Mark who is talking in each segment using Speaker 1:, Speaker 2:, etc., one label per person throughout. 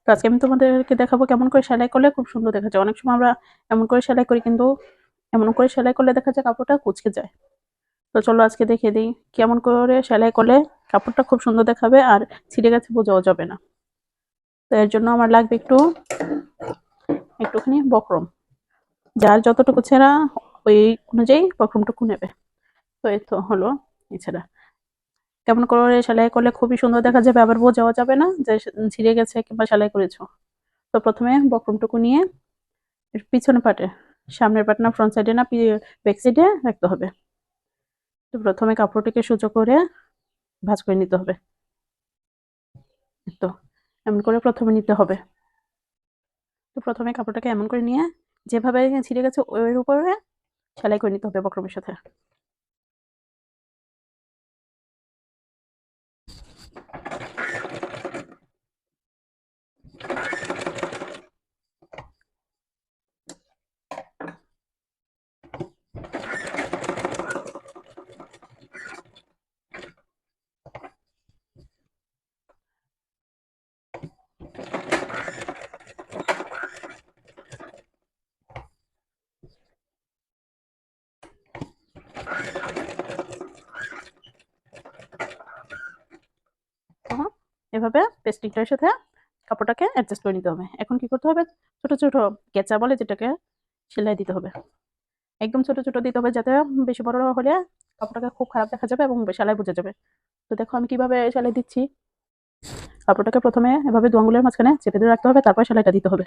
Speaker 1: তো আজকে আমি তোমাদেরকে দেখাবো কেমন করে সেলাই করলে খুব সুন্দর দেখা যায়। অনেক সময় আমরা এমন করে সেলাই করি, কিন্তু এমন করে সেলাই করলে দেখা যায় কাপড়টা কুঁচকে যায়। তো চলো আজকে দেখিয়ে দিই কেমন করে সেলাই করলে কাপড়টা খুব সুন্দর দেখাবে আর ছিঁড়ে গেছে বোঝাও যাবে না। তো এর জন্য আমার লাগবে একটুখানি বক্রম, যার যতটুকু ছেঁড়া ওই অনুযায়ী বক্রমটুকু নেবে। তো এই তো হলো এছাড়া কেমন করে সেলাই করলে খুবই সুন্দর দেখা যাবে, আবার বোঝাও যাবে না যে ছিঁড়ে গেছে কিংবা সেলাই করেছো। তো প্রথমে বক্রমটুকু নিয়ে পিছনে পাটে, সামনের পাট না ফ্রন্ট সাইডে না ব্যাক সাইডে রাখতে হবে। তো প্রথমে কাপড়টিকে সোজা করে ভাঁজ করে নিতে হবে। তো এমন করে প্রথমে নিতে হবে। তো প্রথমে কাপড়টাকে এমন করে নিয়ে যেভাবে ছিঁড়ে গেছে ওর উপরে সেলাই করে নিতে হবে বক্রমের সাথে। তো এভাবে পেস্টিংটার সাথে কাপড়টাকে অ্যাডজাস্ট করে নিতে হবে। এখন কি করতে হবে, ছোট ছোট কেঁচা বলে যেটাকে, সেলাই দিতে হবে। একদম ছোট ছোট দিতে হবে, যাতে বেশি বড় হলে কাপড়টাকে খুব খারাপ দেখা যাবে এবং সেলাই বোঝা যাবে। তো দেখো আমি কিভাবে সেলাই দিচ্ছি। কাপড়টাকে প্রথমে এভাবে দু আঙ্গুলের মাঝখানে চেপে ধরে রাখতে হবে, তারপর সেলাইটা দিতে হবে।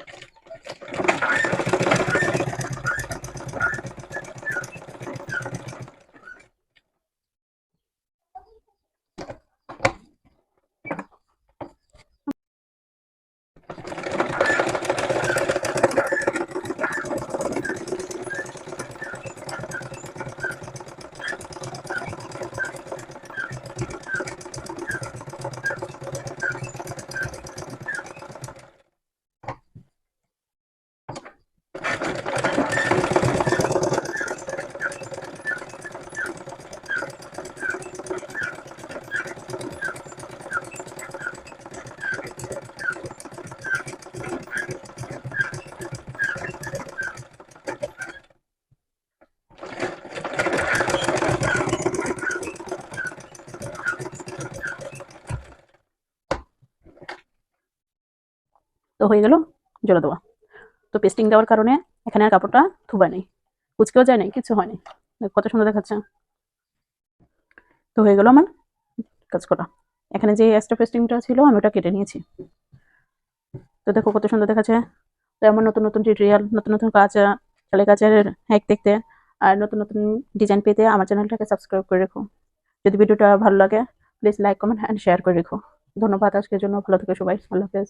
Speaker 1: তো হয়ে গেল জোড়া দেওয়া। তো পেস্টিং দেওয়ার কারণে এখানে আর কাপড়টা থুবা নেই, কুচকেও যায় নাই, কিছু হয়নি। কত সুন্দর দেখাচ্ছে। তো হয়ে গেল আমার কাজ করা। এখানে যে এক্সট্রা পেস্টিংটা ছিল আমি ওটা কেটে নিয়েছি। তো দেখো কত সুন্দর দেখাচ্ছে। তো এমন নতুন নতুন টিউটোরিয়াল, নতুন নতুন কাজ, সেলাই কাজের হ্যাক দেখতে আর নতুন নতুন ডিজাইন পেতে আমার চ্যানেলটাকে সাবস্ক্রাইব করে রেখো। যদি ভিডিওটা ভালো লাগে please like comment and share করে রেখো। ধন্যবাদ আজকের জন্য। ভালো থেকো সবাই। আল্লাহ হাফেজ।